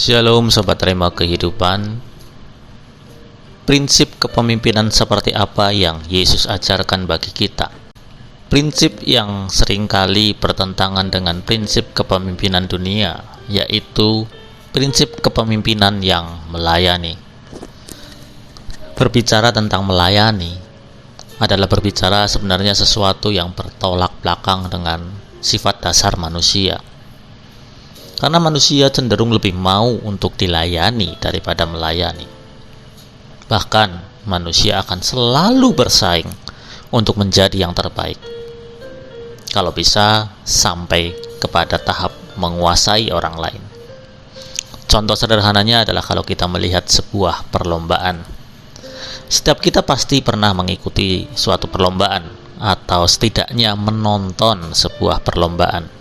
Shalom Sobat Rema Kehidupan. Prinsip kepemimpinan seperti apa yang Yesus ajarkan bagi kita? Prinsip yang seringkali bertentangan dengan prinsip kepemimpinan dunia, yaitu prinsip kepemimpinan yang melayani. Berbicara tentang melayani adalah berbicara sebenarnya sesuatu yang bertolak belakang dengan sifat dasar manusia. Karena manusia cenderung lebih mau untuk dilayani daripada melayani. Bahkan manusia akan selalu bersaing untuk menjadi yang terbaik. Kalau bisa sampai kepada tahap menguasai orang lain. Contoh sederhananya adalah kalau kita melihat sebuah perlombaan. Setiap kita pasti pernah mengikuti suatu perlombaan atau setidaknya menonton sebuah perlombaan.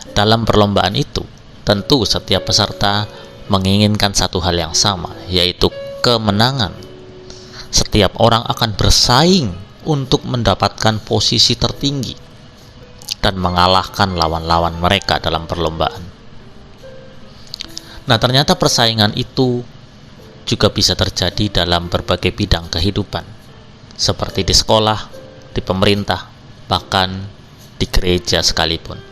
Dalam perlombaan itu, tentu setiap peserta menginginkan satu hal yang sama, yaitu kemenangan. Setiap orang akan bersaing untuk mendapatkan posisi tertinggi dan mengalahkan lawan-lawan mereka dalam perlombaan. Nah, ternyata persaingan itu juga bisa terjadi dalam berbagai bidang kehidupan, seperti di sekolah, di pemerintah, bahkan di gereja sekalipun.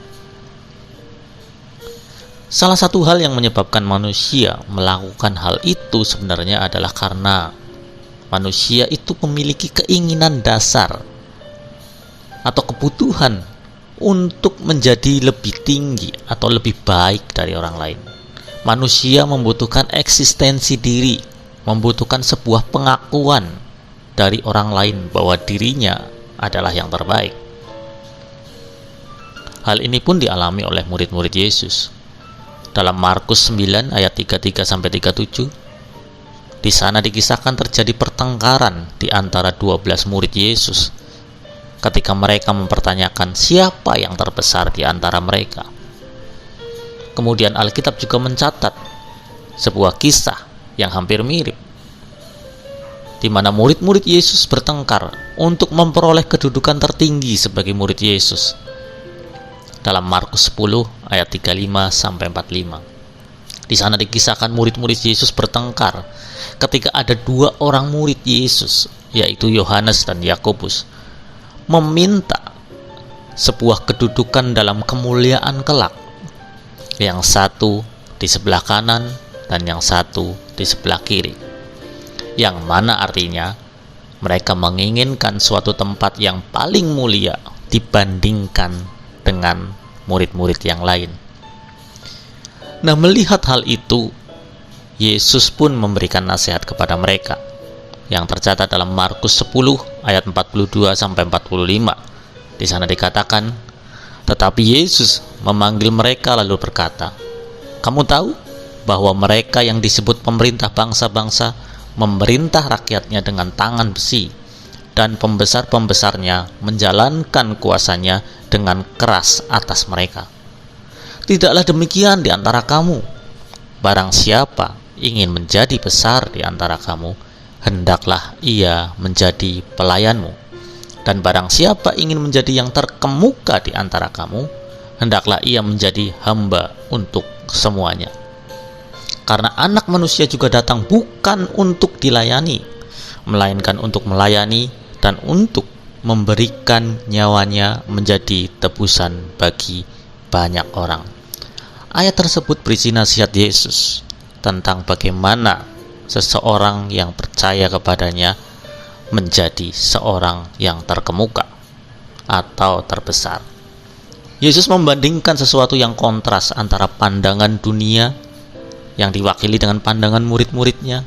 Salah satu hal yang menyebabkan manusia melakukan hal itu sebenarnya adalah karena manusia itu memiliki keinginan dasar atau kebutuhan untuk menjadi lebih tinggi atau lebih baik dari orang lain. Manusia membutuhkan eksistensi diri, membutuhkan sebuah pengakuan dari orang lain bahwa dirinya adalah yang terbaik. Hal ini pun dialami oleh murid-murid Yesus. Dalam Markus 9 ayat 33-37, di sana dikisahkan terjadi pertengkaran di antara 12 murid Yesus ketika mereka mempertanyakan siapa yang terbesar di antara mereka. Kemudian Alkitab juga mencatat sebuah kisah yang hampir mirip, di mana murid-murid Yesus bertengkar untuk memperoleh kedudukan tertinggi sebagai murid Yesus. Dalam Markus 10 ayat 35-45. Di sana dikisahkan murid-murid Yesus bertengkar ketika ada dua orang murid Yesus, yaitu Yohanes dan Yakobus, meminta sebuah kedudukan dalam kemuliaan kelak. Yang satu di sebelah kanan dan yang satu di sebelah kiri. Yang mana artinya mereka menginginkan suatu tempat yang paling mulia dibandingkan dengan murid-murid yang lain. Nah, melihat hal itu, Yesus pun memberikan nasihat kepada mereka yang tercatat dalam Markus 10 ayat 42-45. Di sana dikatakan, tetapi Yesus memanggil mereka lalu berkata, "Kamu tahu bahwa mereka yang disebut pemerintah bangsa-bangsa memerintah rakyatnya dengan tangan besi, dan pembesar-pembesarnya menjalankan kuasanya dengan keras atas mereka. Tidaklah demikian di antara kamu. Barang siapa ingin menjadi besar di antara kamu, hendaklah ia menjadi pelayanmu. Dan barang siapa ingin menjadi yang terkemuka di antara kamu, hendaklah ia menjadi hamba untuk semuanya. Karena Anak Manusia juga datang bukan untuk dilayani, melainkan untuk melayani dan untuk memberikan nyawanya menjadi tebusan bagi banyak orang." Ayat tersebut berisi nasihat Yesus tentang bagaimana seseorang yang percaya kepadanya menjadi seorang yang terkemuka atau terbesar. Yesus membandingkan sesuatu yang kontras antara pandangan dunia yang diwakili dengan pandangan murid-muridnya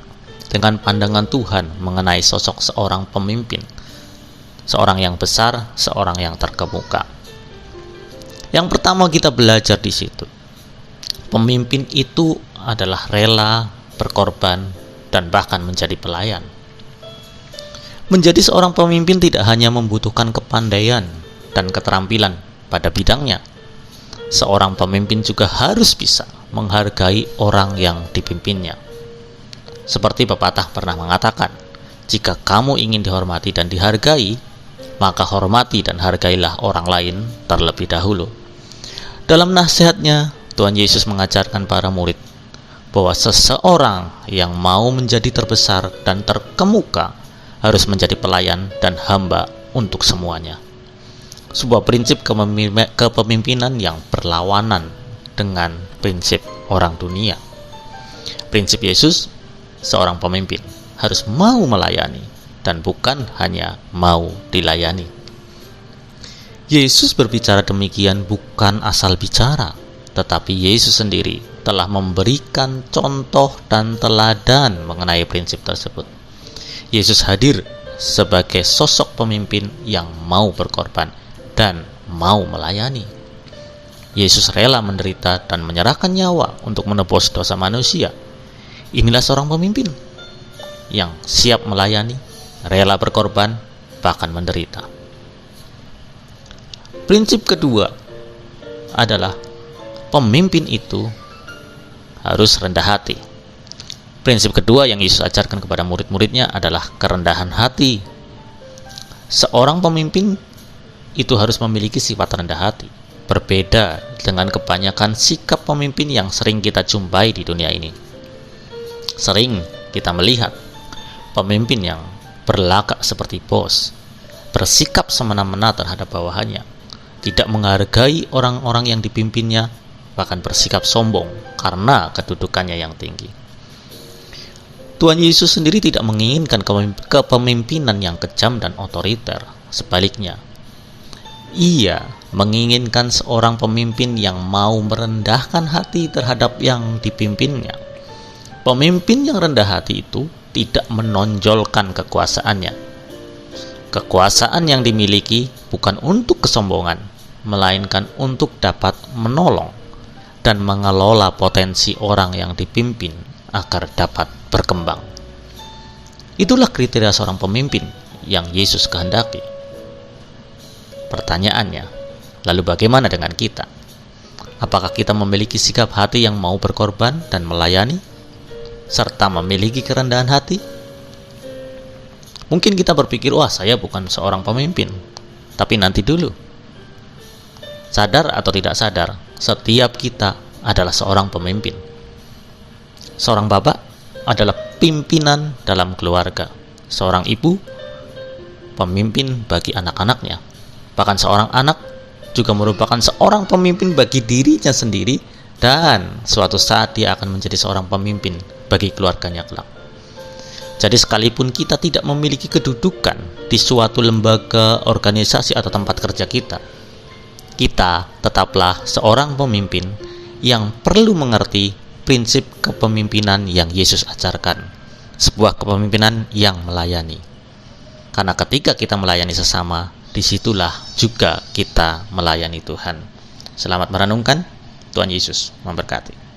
dengan pandangan Tuhan mengenai sosok seorang pemimpin, seorang yang besar, seorang yang terkemuka. Yang pertama kita belajar di situ, pemimpin itu adalah rela berkorban dan bahkan menjadi pelayan. Menjadi seorang pemimpin tidak hanya membutuhkan kepandaian dan keterampilan pada bidangnya. Seorang pemimpin juga harus bisa menghargai orang yang dipimpinnya. Seperti pepatah pernah mengatakan, jika kamu ingin dihormati dan dihargai, maka hormati dan hargailah orang lain terlebih dahulu. Dalam nasihatnya, Tuhan Yesus mengajarkan para murid bahwa seseorang yang mau menjadi terbesar dan terkemuka harus menjadi pelayan dan hamba untuk semuanya. Sebuah prinsip kepemimpinan yang berlawanan dengan prinsip orang dunia. Prinsip Yesus, seorang pemimpin harus mau melayani dan bukan hanya mau dilayani. Yesus berbicara demikian bukan asal bicara, tetapi Yesus sendiri telah memberikan contoh dan teladan mengenai prinsip tersebut. Yesus hadir sebagai sosok pemimpin yang mau berkorban dan mau melayani. Yesus rela menderita dan menyerahkan nyawa untuk menebus dosa manusia. Inilah seorang pemimpin yang siap melayani, rela berkorban, bahkan menderita. Prinsip kedua adalah pemimpin itu harus rendah hati. Prinsip kedua yang Yesus ajarkan kepada murid-muridnya adalah kerendahan hati. Seorang pemimpin itu harus memiliki sifat rendah hati. Berbeda dengan kebanyakan sikap pemimpin yang sering kita jumpai di dunia ini. Sering kita melihat pemimpin yang berlagak seperti bos, bersikap semena-mena terhadap bawahannya, tidak menghargai orang-orang yang dipimpinnya, bahkan bersikap sombong karena kedudukannya yang tinggi. Tuhan Yesus sendiri tidak menginginkan kepemimpinan yang kejam dan otoriter. Sebaliknya, Ia menginginkan seorang pemimpin yang mau merendahkan hati terhadap yang dipimpinnya. Pemimpin yang rendah hati itu tidak menonjolkan kekuasaannya. Kekuasaan yang dimiliki bukan untuk kesombongan, melainkan untuk dapat menolong dan mengelola potensi orang yang dipimpin agar dapat berkembang. Itulah kriteria seorang pemimpin yang Yesus kehendaki. Pertanyaannya, lalu bagaimana dengan kita? Apakah kita memiliki sikap hati yang mau berkorban dan melayani, serta memiliki kerendahan hati? Mungkin kita berpikir, wah saya bukan seorang pemimpin. Tapi nanti dulu. Sadar atau tidak sadar, setiap kita adalah seorang pemimpin. Seorang bapak adalah pimpinan dalam keluarga. Seorang ibu, pemimpin bagi anak-anaknya. Bahkan seorang anak juga merupakan seorang pemimpin bagi dirinya sendiri, dan suatu saat dia akan menjadi seorang pemimpin bagi keluarganya kelak. Jadi sekalipun kita tidak memiliki kedudukan di suatu lembaga, organisasi atau tempat kerja kita tetaplah seorang pemimpin yang perlu mengerti prinsip kepemimpinan yang Yesus ajarkan, sebuah kepemimpinan yang melayani. Karena ketika kita melayani sesama, disitulah juga kita melayani Tuhan. Selamat merenungkan. Tuhan Yesus memberkati.